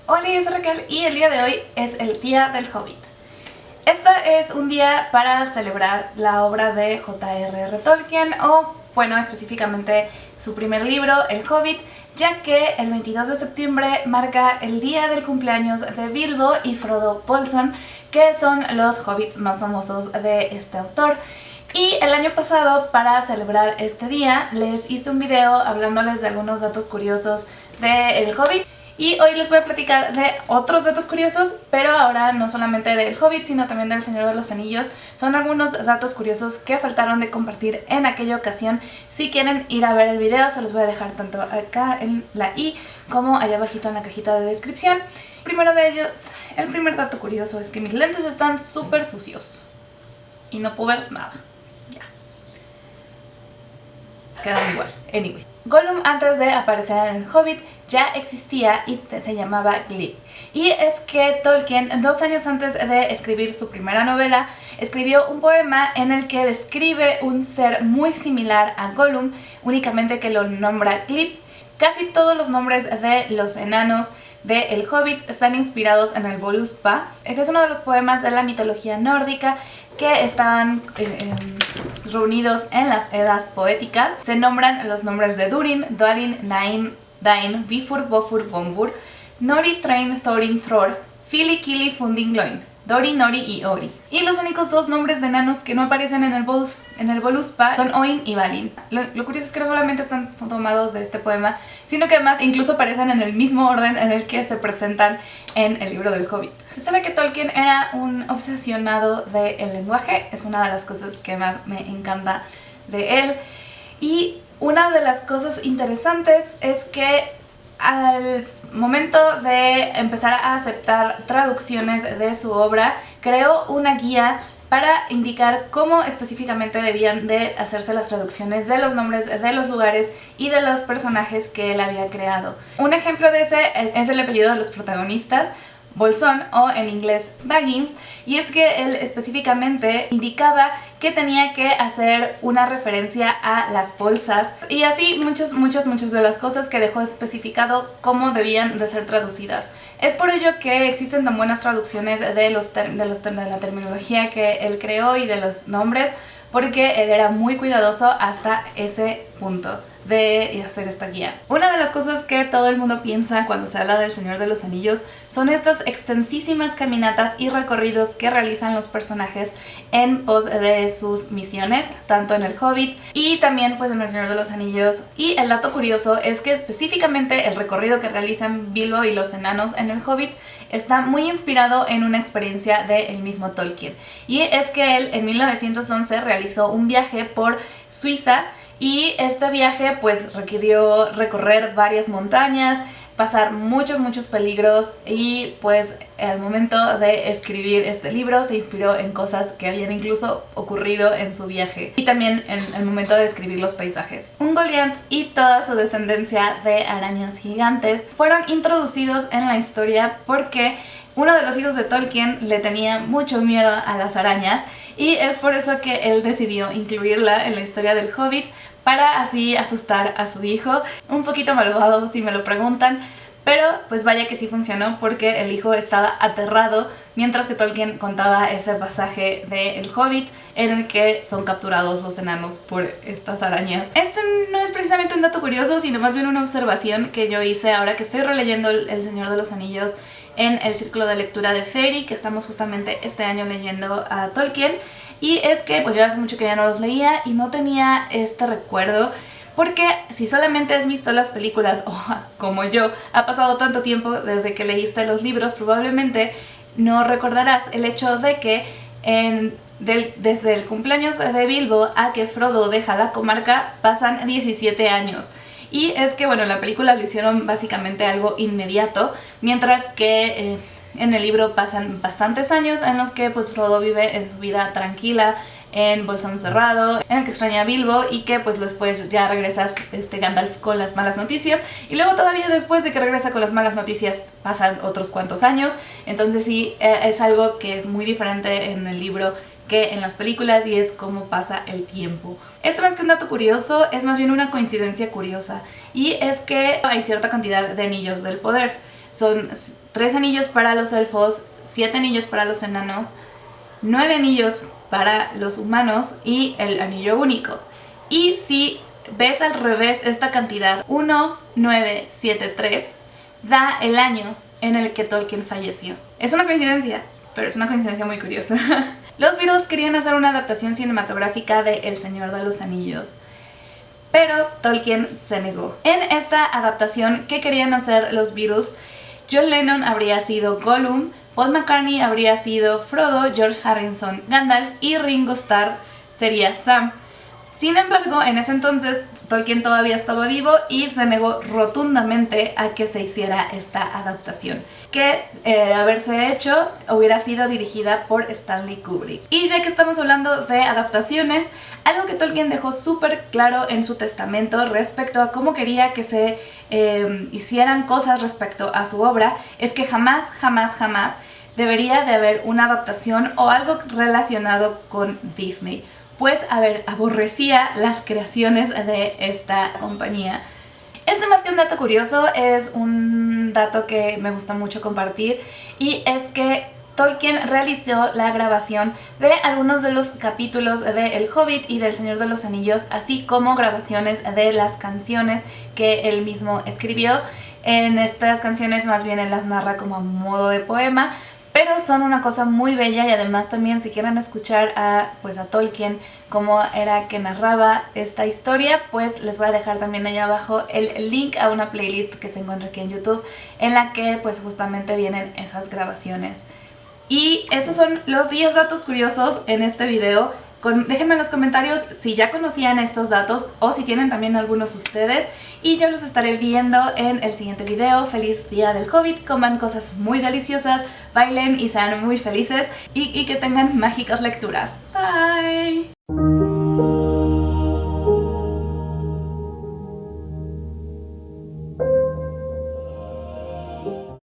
Hola, yo soy Raquel y el día de hoy es el Día del Hobbit. Este es un día para celebrar la obra de J.R.R. Tolkien o, bueno, específicamente su primer libro, El Hobbit, ya que el 22 de septiembre marca el día del cumpleaños de Bilbo y Frodo Bolsón, que son los hobbits más famosos de este autor. Y el año pasado, para celebrar este día, les hice un video hablándoles de algunos datos curiosos de El Hobbit. Y hoy les voy a platicar de otros datos curiosos, pero ahora no solamente del Hobbit, sino también del Señor de los Anillos. Son algunos datos curiosos que faltaron de compartir en aquella ocasión. Si quieren ir a ver el video, se los voy a dejar tanto acá en la i como allá abajito en la cajita de descripción. Primero de ellos, el primer dato curioso es que mis lentes están súper sucios y no puedo ver nada. Ya. Quedan igual. Anyways. Gollum, antes de aparecer en el Hobbit, ya existía y se llamaba Glib. Y es que Tolkien, 2 años antes de escribir su primera novela, escribió un poema en el que describe un ser muy similar a Gollum, únicamente que lo nombra Glib. Casi todos los nombres de los enanos de El Hobbit están inspirados en el Voluspa, que es uno de los poemas de la mitología nórdica que estaban reunidos en las Edas poéticas. Se nombran los nombres de Durin, Dwalin, Nain, Dain, Bifur, Bofur, Bombur, Nori, Thrain, Thorin, Thror, Fili, Kili, Funding, Gloin, Dori, Nori y Ori. Y los únicos 2 nombres de enanos que no aparecen en el Voluspa son Oin y Balin. Lo curioso es que no solamente están tomados de este poema, sino que además incluso aparecen en el mismo orden en el que se presentan en el libro del Hobbit. Se sabe que Tolkien era un obsesionado del lenguaje, es una de las cosas que más me encanta de él. Y una de las cosas interesantes es que al momento de empezar a aceptar traducciones de su obra, creó una guía para indicar cómo específicamente debían de hacerse las traducciones de los nombres de los lugares y de los personajes que él había creado. Un ejemplo de ese es el apellido de los protagonistas, Bolsón, o en inglés Baggins, y es que él específicamente indicaba que tenía que hacer una referencia a las bolsas y así muchas de las cosas que dejó especificado cómo debían de ser traducidas. Es por ello que existen tan buenas traducciones de la terminología que él creó y de los nombres, porque él era muy cuidadoso hasta ese punto de hacer esta guía. Una de las cosas que todo el mundo piensa cuando se habla del Señor de los Anillos son estas extensísimas caminatas y recorridos que realizan los personajes en pos de sus misiones, tanto en el Hobbit y también pues en el Señor de los Anillos. Y el dato curioso es que específicamente el recorrido que realizan Bilbo y los enanos en el Hobbit está muy inspirado en una experiencia del mismo Tolkien. Y es que él en 1911 realizó un viaje por Suiza y este viaje pues requirió recorrer varias montañas, pasar muchos peligros y pues al momento de escribir este libro se inspiró en cosas que habían incluso ocurrido en su viaje y también en el momento de escribir los paisajes. Ungoliant y toda su descendencia de arañas gigantes fueron introducidos en la historia porque uno de los hijos de Tolkien le tenía mucho miedo a las arañas y es por eso que él decidió incluirla en la historia del Hobbit, para así asustar a su hijo. Un poquito malvado si me lo preguntan, pero pues vaya que sí funcionó porque el hijo estaba aterrado mientras que Tolkien contaba ese pasaje de El Hobbit en el que son capturados los enanos por estas arañas. Este no es precisamente un dato curioso, sino más bien una observación que yo hice ahora que estoy releyendo El Señor de los Anillos en el círculo de lectura de Fairy, que estamos justamente este año leyendo a Tolkien. Y es que pues yo hace mucho que ya no los leía y no tenía este recuerdo, porque si solamente has visto las películas o como yo, ha pasado tanto tiempo desde que leíste los libros, probablemente no recordarás el hecho de que desde el cumpleaños de Bilbo a que Frodo deja la comarca pasan 17 años. Y es que bueno, en la película lo hicieron básicamente algo inmediato, mientras que en el libro pasan bastantes años en los que pues Frodo vive en su vida tranquila en Bolsón Cerrado, en el que extraña a Bilbo y que pues después ya regresas Gandalf con las malas noticias y luego todavía después de que regresa con las malas noticias pasan otros cuantos años. Entonces sí, es algo que es muy diferente en el libro que en las películas y es cómo pasa el tiempo. Esto más que un dato curioso es más bien una coincidencia curiosa, y es que hay cierta cantidad de anillos del poder. Son 3 anillos para los elfos, 7 anillos para los enanos, 9 anillos para los humanos y el anillo único. Y si ves al revés esta cantidad, 1, 9, 7, 3, da el año en el que Tolkien falleció. Es una coincidencia, pero es una coincidencia muy curiosa. Los Beatles querían hacer una adaptación cinematográfica de El Señor de los Anillos, pero Tolkien se negó. En esta adaptación que querían hacer los Beatles, John Lennon habría sido Gollum, Paul McCartney habría sido Frodo, George Harrison Gandalf y Ringo Starr sería Sam. Sin embargo, en ese entonces Tolkien todavía estaba vivo y se negó rotundamente a que se hiciera esta adaptación, que haberse hecho hubiera sido dirigida por Stanley Kubrick. Y ya que estamos hablando de adaptaciones, algo que Tolkien dejó súper claro en su testamento respecto a cómo quería que se hicieran cosas respecto a su obra es que jamás, jamás, jamás debería de haber una adaptación o algo relacionado con Disney. Pues, aborrecía las creaciones de esta compañía. Este, más que un dato curioso, es un dato que me gusta mucho compartir, y es que Tolkien realizó la grabación de algunos de los capítulos de El Hobbit y del Señor de los Anillos, así como grabaciones de las canciones que él mismo escribió. En estas canciones más bien él las narra como a modo de poema, pero son una cosa muy bella, y además también si quieren escuchar a Tolkien cómo era que narraba esta historia, pues les voy a dejar también allá abajo el link a una playlist que se encuentra aquí en YouTube en la que pues justamente vienen esas grabaciones. Y esos son los 10 datos curiosos en este video. Déjenme en los comentarios si ya conocían estos datos o si tienen también algunos ustedes, y yo los estaré viendo en el siguiente video. Feliz día del Hobbit, coman cosas muy deliciosas, bailen y sean muy felices, y que tengan mágicas lecturas. Bye.